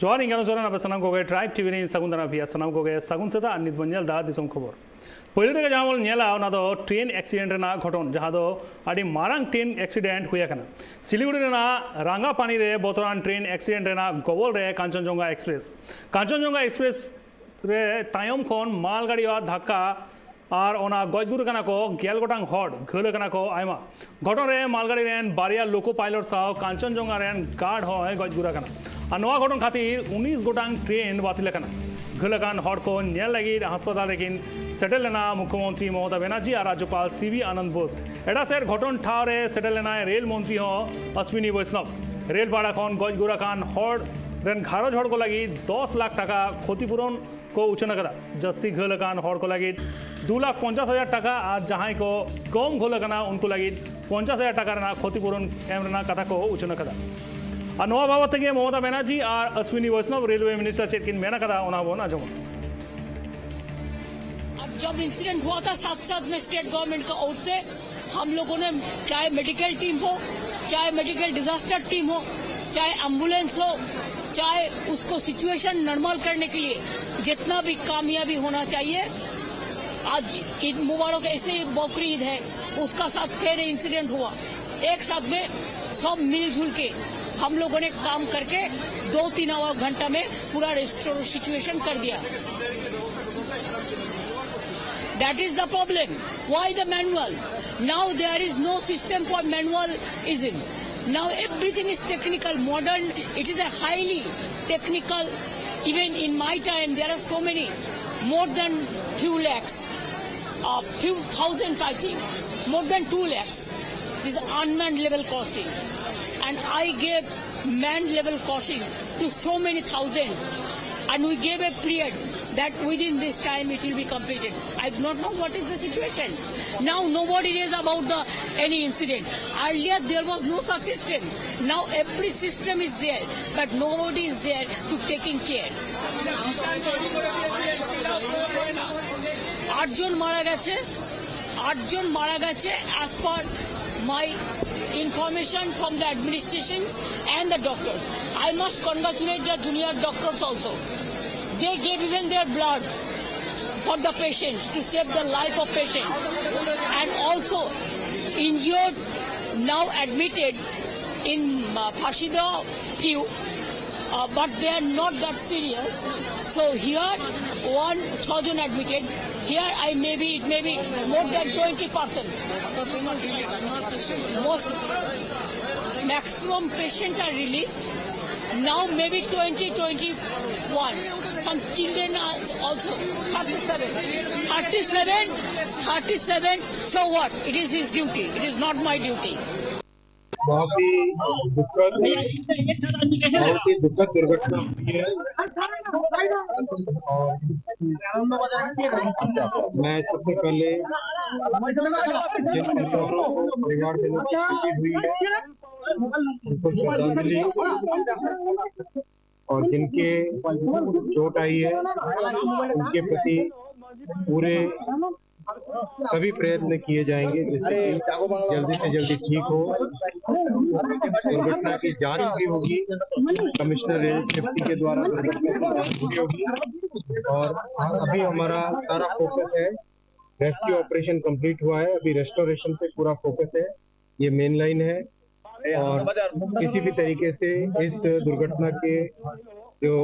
जोहार इंगानो सोरा ना सनाम को गए ट्राइब टीवी ने सगुन दाना फिया सनाम को गए सगुन सेता नित बंजल दा दिसम खबर पहले तक जहाँ नेला ना दो ट्रेन एक्सीडेंट ना घटन जहाँ दो आदि मारंग ट्रेन एक्सीडेंट हुआ कना सिलीगुड़ी ना रांगा पानी रे बोतरान ट्रेन एक्सीडेंट ना गोवल रे कांचनजंगा एक्सप्रेस रे तायम खन माल गाड़ी धक्का और ओना गजगुर कना को गेल गोटांग हॉड घोल कना को आयमा घटन रे मालगाड़ी रेन बारिया लोको पायलट साव कांचनजंगा रेन गार्ड होय गजगुरा कना और नवा घटन खातिर 19 गोटांग ट्रेन बातिल कना घोलकान हॉड को नेल लगी अस्पताल लेकिन सेटल लेना मुख्यमंत्री ममता बनर्जी और राज्यपाल सीवी आनंद बोस एटा सेर घटन ठाव रे सेटल लेना रेल मंत्री हो अश्विनी वैष्णव रेल भाड़ा खन गजगुरा खान हॉड रेन घारो झड़ को लगी 10 लाख टाका क्षतिपूरण को उचना कदा जस्ती घोलकान हॉड को लगी 2,50,000 टाका और जहाँ को कम घोलकाना उनको लगी 50,000 टाका क्षतिपूरण एम कथा को उचना कदा और नवा बाबत ममता बनर्जी और अश्विनी वैष्णव रेलवे मिनिस्टर चेतकिन मेना कदा उना बोना जमा जब इंसिडेंट हुआ था साथ में स्टेट गवर्नमेंट का ओर से हम लोगों ने चाहे मेडिकल टीम हो चाहे मेडिकल डिजास्टर टीम हो चाहे एम्बुलेंस हो चाहे उसको सिचुएशन नॉर्मल करने के लिए जितना भी कामयाबी होना चाहिए। आज ईद मुबारक ऐसे ही बकरी ईद है उसका साथ फिर इंसिडेंट हुआ एक साथ में सब मिलजुल के हम लोगों ने काम करके 2-3 घंटा में पूरा रेस्टोर सिचुएशन कर दिया। That is the problem. Why the manual? Now there is no system for manualism. Now everything is technical, modern. It is a highly technical. Even in my time, there are so many, more than few lakhs, few thousands, I think, more than 2 lakhs. This is unmanned level crossing, and I gave manned level crossing to so many thousands, and we gave a period that within this time it will be completed. I do not know what is the situation. Now nobody knows about any incident. Earlier there was no such system. Now every system is there, but nobody is there to taking care. 8 জন মারা গেছে as per my information from the administrations and the doctors. I must congratulate the junior doctors also. They gave even their blood for the patients to save the life of patients, and also injured now admitted in Phashida few, but they are not that serious. So here 1,000 admitted. Here it may be more than 20%. Most maximum patients are released. Now maybe 21. Some children are also 37. So what? It is his duty. It is not my duty. बहुत ही दुखद दुर्घटना हुई है और मैं सबसे पहले जिन परिवार में हुई है उनको श्रद्धांजलि और जिनके चोट आई है उनके प्रति पूरे सभी प्रयत्न किए जाएंगे जिससे कि जल्दी से जल्दी ठीक हो। दुर्घटना की जांच भी होगी, कमिश्नर रेल सेफ्टी के द्वारा दुर्घटना की जांच भी होगी और अभी हमारा सारा फोकस है, रेस्क्यू ऑपरेशन कंप्लीट हुआ है, अभी रेस्टोरेशन पे पूरा फोकस है। ये मेन लाइन है और किसी भी तरीके से इस दुर्घटना के जो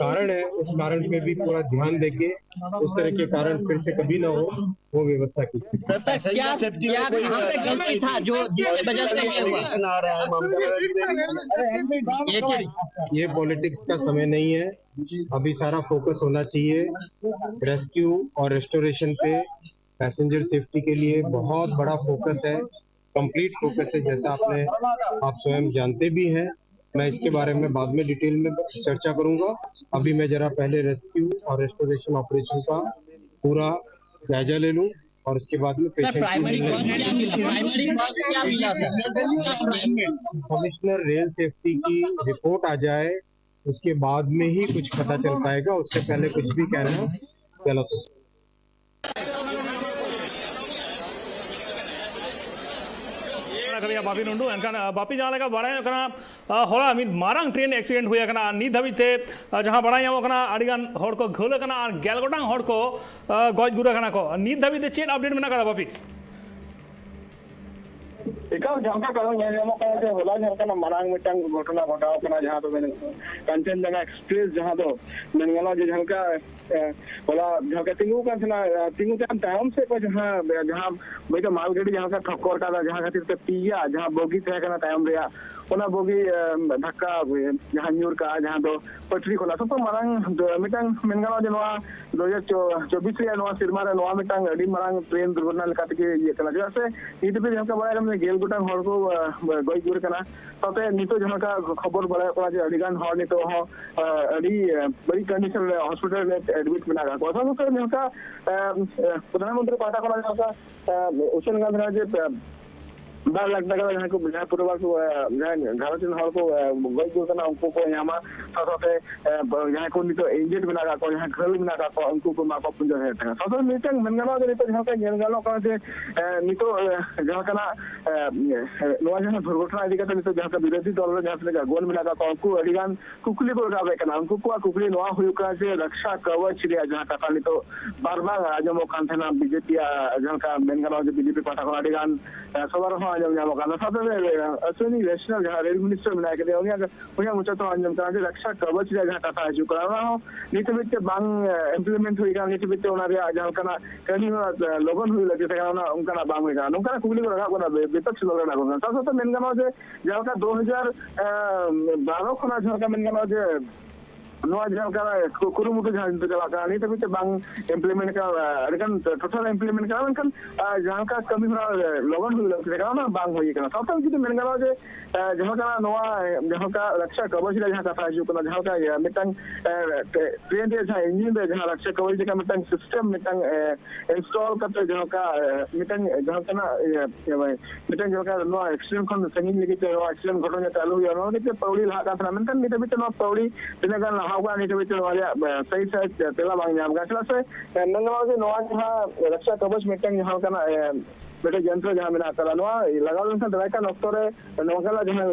कारण है उस कारण पे भी पूरा ध्यान देके उस तरह के कारण फिर से कभी ना हो वो व्यवस्था की। ये पॉलिटिक्स का समय नहीं है, अभी सारा फोकस होना चाहिए रेस्क्यू और रेस्टोरेशन पे। पैसेंजर सेफ्टी के लिए बहुत बड़ा फोकस है, कंप्लीट फोकस है, जैसा आप स्वयं जानते भी हैं। मैं इसके बारे में बाद में डिटेल में चर्चा करूंगा। अभी मैं जरा पहले रेस्क्यू और रेस्टोरेशन ऑपरेशन का पूरा जायजा ले लूं और उसके बाद में कमिश्नर रेल सेफ्टी की रिपोर्ट आ जाए उसके बाद में ही कुछ पता चल पाएगा, उससे पहले कुछ भी कहना गलत हो। करिया बापी नुंडू एनखान बापी जहाँ लेका बड़ा कना होला मिद मारंग ट्रेन एक्सीडेंट हुआ कना नी धाबी थे जहाँ बड़ा यहाँ कना अड़ीगान हड़ को घोल कना और गेल गोटांग हड़ को गज गुरा कना को नी धाबी थे चेक अपडेट में करा बापी एकाउ जहाँ का होला जहाँ मारांग मिटंग घटना घटाव जहाँ तो मैंने कंचनजंगा एक्सप्रेस जहाँ तो मैंने जहाँ का होला जहाँ का तिंगू टाइम से जहाँ जहाँ भाई तो मालगाड़ी जहाँ का ठक्कर का जहाँ खातिर ते पिया जहाँ बोगी थे टाइम रे ओना बोगी धक्का जहाँ न्यूर का जहाँ तो पटरी खोला सब तो मारांग मिटंग मेनगाला जनवा 2024 रे नवा सिरमा रे नवा मिटंग अडी मारांग ट्रेन दुर्घटना लेका के ये कला जैसे नीति पे जहाँ का बड़ा हमने गेल गोटांग हड़ को गई गुर कना साथे नितो जहाँ का खबर बड़ा को जे अडीगान हड़ नितो हो अडी बड़ी कंडीशन हॉस्पिटल में एडमिट में लगा कोसा तो जहाँ का प्रधानमंत्री पाटा को जहाँ का उच्च न्यायालय जे 12 लाख टका जहाँ को जहाँ परिवार को घर हड़ को गई गुर कना उनको को यहाँ साथे यहाँ को नितो इंजेक्ट में लगा को यहाँ घर में लगा को उनको को मापा पुंजा है साथे मीटिंग मनगाला जे नितो जहाँ का जनगालो का जे नितो जहाँ का नवा जहाँ दुर्घटना इदी कते नितो जहाँ का विरोधी दल जहाँ से गोल में लगा को उनको अडिगान कुकुली को गावे कना उनको को कुकुली नवा हुई का जे रक्षा कवच रे जहाँ का नितो बार-बार आजमो कान थे ना बीजेपी जहाँ का मनगाला जे बीजेपी पार्टी को अडिगान सवार आजम जामो काना साथे अश्विनी वैष्णव जहाँ रेल मिनिस्टर बनाए के उन्हें मुझे तो आजम का रक्षा कवच रे जहाँ का जो करा हो नीति बिच बांग इंप्लीमेंट हुई का नीति बिच ओना रे जहाँ का कनी लोगन हुई लगे थे ना उनका बांग हुई का उनका कुगली को रखा कोना विपक्ष लोग ना कोना साथे तो मेनगामा जे जहाँ का 2012 खना जहाँ का मेनगामा जे नवा जहाँ का कुरुमुटु जहाँ चला का नहीं तभी तो बांग इम्प्लीमेंट का अड़कन टोटल इम्प्लीमेंट का अड़कन जहाँ का कमी हुआ लोगन हुई लगते का ना बांग हुई का साथ में मैंने कहा जे जहाँ का नवा जहाँ का रक्षा कवच जहाँ का था जो जहाँ का मिटंग ट्रेन के जहाँ इंजन पे जहाँ रक्षा कवच का मिटंग सिस्टम मिटंग इंस्टॉल करते जहाँ का मिटंग जहाँ का ना मिटंग जहाँ का नवा एक्सीडेंट खन संगीन लेके तो एक्सीडेंट घटना चालू हुई और उन्होंने पौड़ी लगा था मिटंग नहीं तभी तो नवा पौड़ी बिना हाउगा नहीं तभी चलो वाले सही से तेला बांग जाम का से नंगवा से नवा जहाँ रक्षा कवच मिटंग जहाँ का ना बेटे यंत्र जहाँ मिला करा नवा लगा उनका दवाई का डॉक्टर है नवकला जहाँ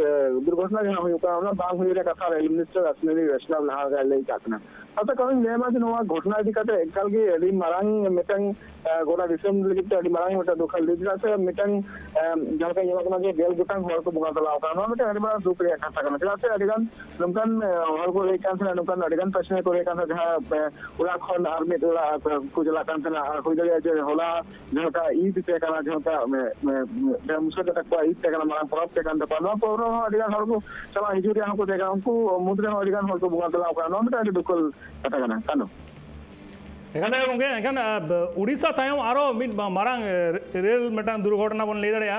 दुर्घटना जहाँ हुई का ना बांग हुई रे कथा रेल मिनिस्टर अश्विनी वैष्णव लहा गए ले काटना आता कहीं नेमा से नवा घटना दिखाते कल की अडी मारांग मिटंग गोड़ा दिसम लिखते अडी मारांग मिटा दुखल दिखला से मिटंग जहाँ का यहाँ के गेल गुटांग हर को बुगा तला होता ना मिटे अडी बार दुख रे कथा करना चला से अडीगन नमकन हर को लेकर से नमकन अडीगन प्रश्न को लेकर जहाँ उड़ा खंड आर्मी उड़ा कुजला कान से कुजला जे होला जहाँ का ईद पे करना जहाँ का मैं मुझसे तक को ईद पे करना मारांग परब पे करना पाना पर अडीगन हर को चला हिजूरी हमको देखा उनको मुद्रे अडीगन हर को बुगा तला होता ना मिटे अडी दुखल kata kana kanu एखाने गंगे एखान उड़ीसा तायम आरो मिड मारांग रेल मेटांग दुर्घटना बन ले दड़िया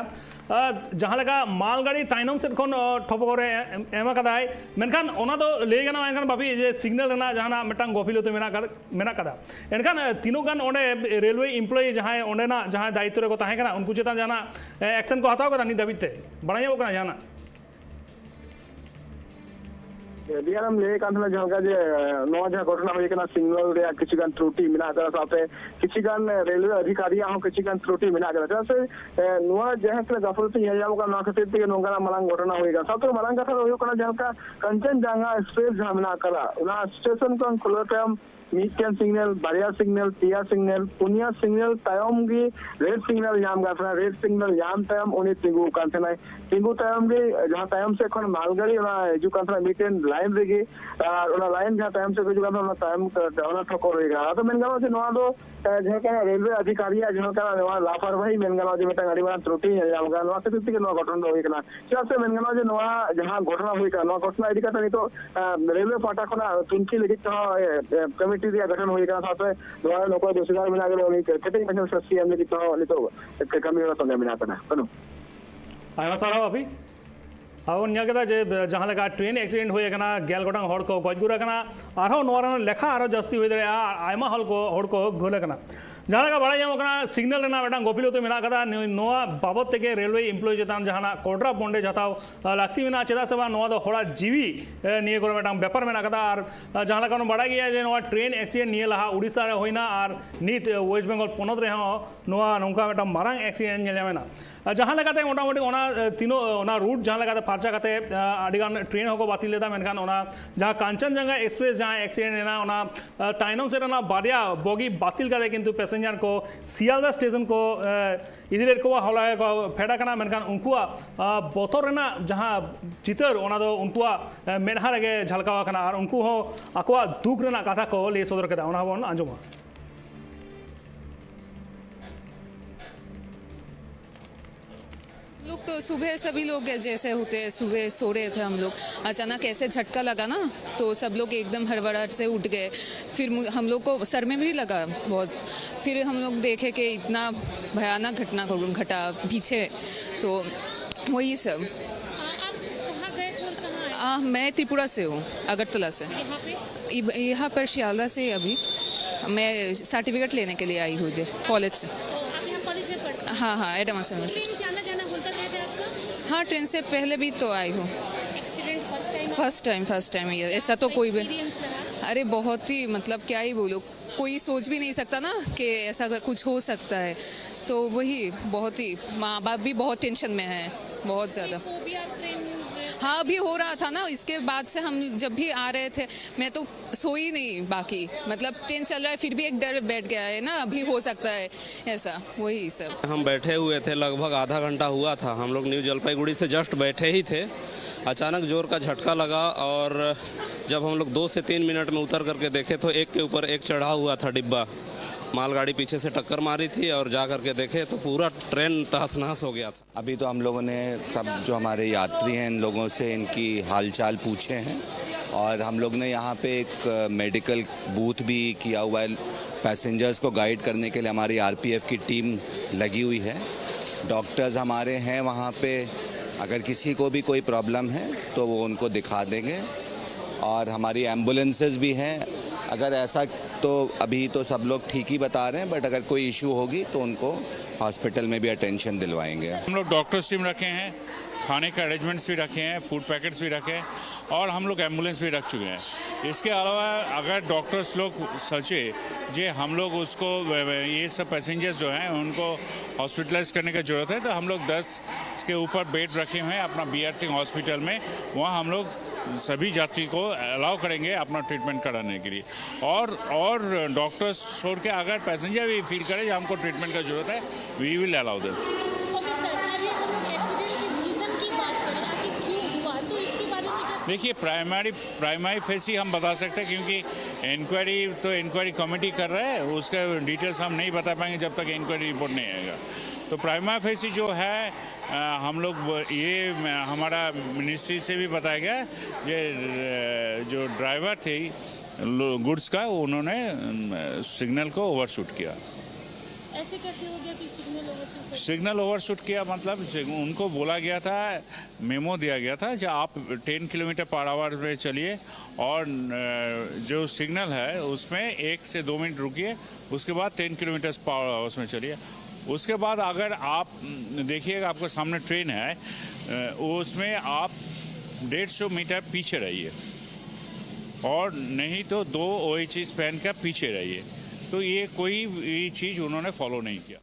जहाँ लेका मालगाड़ी तायनम से खन ठप करे एमा कदाय मेनखान ओना तो ले गना एनखान बापी जे सिग्नल रेना जहाँ मेटांग गफिलते मेना कदा एनखान तीनों गान ओंडे रेलवे एम्प्लॉय जहाँ ओंडे ना जहाँ दायित्व रे को ताहे कना उनको चेतन जाना एक्शन को हताव कदा नि दाबिते बणाया कना जाना दियारम ले कांथला जहाँ का जे नवा जहाँ घटना हुई कना सिग्नल रे किसी गान त्रुटि मिला करा साथे किसी गान रेलवे अधिकारी यहाँ किसी गान त्रुटि मिला करा से नवा जहाँ के गफलती है जाओ का ना खते के नोंगरा मलांग घटना हुई का साथे मलांग कथा हुई कना जहाँ का कंचनजंगा एक्सप्रेस जहाँ मिला करा उना स्टेशन को खुलते हम मीडियम सिग्नल बारिया सिग्नल पिया सिग्नल पुनिया सिग्नल तायम की रेड सिग्नल जाम गाथना रेड सिग्नल जाम तायम उन्हें तिंगू कांथना तिंगू तायम की जहाँ तायम से खन मालगाड़ी ना जो कांथना मीडियम लाइन रेगी और लाइन जहाँ तायम से जो कांथना तायम ना ठोकर रहेगा तो मैंने कहा नवा दो जहाँ का रेलवे अधिकारी जहाँ का नवा लापरवाही मैंने कहा जो मेटा गाड़ी वाला त्रुटि है जाम का नवा से किसी के नवा घटना हुई कना क्या से मैंने कहा जो नवा जहाँ घटना हुई का नवा घटना इदी का नहीं तो रेलवे पाटा खना तुनकी लिखित कमिटी दिया गठन हुई का साथ में द्वारा लोगों रोजगार मिला के उन्हीं कितने पैसे सस्ती हमने कितना नहीं तो कमी वाला तो मिला करना करो आया सारा अभी अब न्यागदा जे जहाँ लेका ट्रेन एक्सीडेंट हुए कना गेल गोटांग हड़ को गजगुरा कना आरो नोरा लेखा आरो जस्ती हुई दे आयमा हल को हड़ को घोले कना जहाँ लगा बड़ा जाम सिग्नल गफिलत में बाबद तक रेलवे एम्प्लॉय चेतान जहाँ कोड्रा बॉन्डेज हताव लाक्ति में चेदा से हड़ा जीवी निये बेपार में और जहाँ लगा बड़ा गया जे ट्रेन एक्सीडेंट निये लहा उड़ीसा रे होइना और नित वेस्ट बेंगल पनत रे नौका मारांग एक्सीडेंट नेलमेना जहाँ लगाते मोटामुटी तीनों रूट जहाँ लगाते फार्चा करते आदिगान ट्रेन होको बातिल लेदा मेनखान जहाँ कांचनजंगा एक्सप्रेस जहाँ एक्सीडेंट एना ताइनम से बारिया बगी बातिल करते किंतु पैसेंजर को सियालदा स्टेशन को इधर को हला को फेडा कना मेनखान उनकुआ बतर रेना जहाँ चितर उनकुआ मेनहा रेगे झलकावा कना और उनको हो आकुआ दुख रेना कथा को ले सदर केदा ओना बन आंजमा लोग तो सुबह सभी लोग जैसे होते हैं सुबह सो रहे थे हम लोग अचानक ऐसे झटका लगा ना तो सब लोग एकदम हड़बड़ाहट से उठ गए फिर हम लोग को सर में भी लगा बहुत फिर हम लोग देखे कि इतना भयानक घटना घटा पीछे तो वही सब। आप कहाँ गए थे और कहाँ आए? मैं त्रिपुरा से हूँ अगरतला से यहाँ पर शियालदा से अभी मैं सर्टिफिकेट लेने के लिए आई हुई थी कॉलेज से। आप यहाँ कॉलेज में पढ़ते हैं? हाँ एडमस यूनिवर्सिटी। ट्रेन से आना जाना होता रहता है आपका? हाँ ट्रेन से पहले भी तो आई हूँ। एक्सीडेंट फर्स्ट टाइम ये ऐसा तो कोई भी एक्सपीरियंस रहा? अरे बहुत ही मतलब क्या ही बोलो कोई सोच भी नहीं सकता ना कि ऐसा कुछ हो सकता है तो वही बहुत ही माँ बाप भी बहुत टेंशन में है बहुत ज़्यादा। फोबिया ट्रेन में? हाँ अभी हो रहा था ना इसके बाद से हम जब भी आ रहे थे मैं तो सोई नहीं बाकी मतलब ट्रेन चल रहा है फिर भी एक डर बैठ गया है ना अभी हो सकता है ऐसा वही सब। हम बैठे हुए थे लगभग आधा घंटा हुआ था हम लोग न्यू जलपाईगुड़ी से जस्ट बैठे ही थे अचानक जोर का झटका लगा और जब हम लोग 2 से 3 मिनट में उतर करके देखे तो एक के ऊपर एक चढ़ा हुआ था डिब्बा मालगाड़ी पीछे से टक्कर मारी थी और जा करके देखे तो पूरा ट्रेन तहस नहस हो गया था। अभी तो हम लोगों ने सब जो हमारे यात्री हैं इन लोगों से इनकी हालचाल पूछे हैं और हम लोग ने यहाँ पे एक मेडिकल बूथ भी किया हुआ है पैसेंजर्स को गाइड करने के लिए हमारी आरपीएफ की टीम लगी हुई है डॉक्टर्स हमारे हैं वहाँ पे अगर किसी को भी कोई प्रॉब्लम है तो वो उनको दिखा देंगे और हमारी एम्बुलेंसेस भी हैं अगर ऐसा तो अभी तो सब लोग ठीक ही बता रहे हैं बट अगर कोई इशू होगी तो उनको हॉस्पिटल में भी अटेंशन दिलवाएंगे। हम लोग डॉक्टर्स टीम रखे हैं खाने का अरेंजमेंट्स भी रखे हैं फूड पैकेट्स भी रखे हैं और हम लोग एम्बुलेंस भी रख चुके हैं। इसके अलावा अगर डॉक्टर्स लोग सोचे जे हम लोग उसको ये सब पैसेंजर्स जो हैं उनको हॉस्पिटलाइज करने की ज़रूरत है तो हम लोग 10 के ऊपर बेड रखे हुए हैं अपना BR सिंह हॉस्पिटल में वहाँ हम लोग सभी यात्री को अलाउ करेंगे अपना ट्रीटमेंट कराने के लिए और डॉक्टर्स छोड़ के अगर पैसेंजर भी फील करे जो हमको ट्रीटमेंट की ज़रूरत है we will allow them. Okay sir अभी हम एक्सीडेंट के रीजन की बात करें आखिर क्यों हुआ तो इसके बारे में क्या? देखिए प्राइमरी फेस ही हम बता सकते हैं क्योंकि इंक्वायरी कमेटी कर रहा है उसका डिटेल्स हम नहीं बता पाएंगे जब तक इंक्वायरी रिपोर्ट नहीं आएगा। तो प्राइमरी फेस जो है हम लोग ये हमारा मिनिस्ट्री से भी बताया गया ये जो ड्राइवर थे गुड्स का उन्होंने सिग्नल को ओवरशूट किया। ऐसे कैसे हो गया कि सिग्नल ओवरशूट किया मतलब उनको बोला गया था मेमो दिया गया था जो आप 10 किलोमीटर पर आवर पे चलिए और जो सिग्नल है उसमें 1 से 2 मिनट रुकिए उसके बाद 10 किलोमीटर पर आवर में चलिए उसके बाद अगर आप देखिएगा आपके सामने ट्रेन है उसमें आप 150 मीटर पीछे रहिए और नहीं तो 2 OHS पहन कर पीछे रहिए तो ये कोई भी चीज़ उन्होंने फॉलो नहीं किया।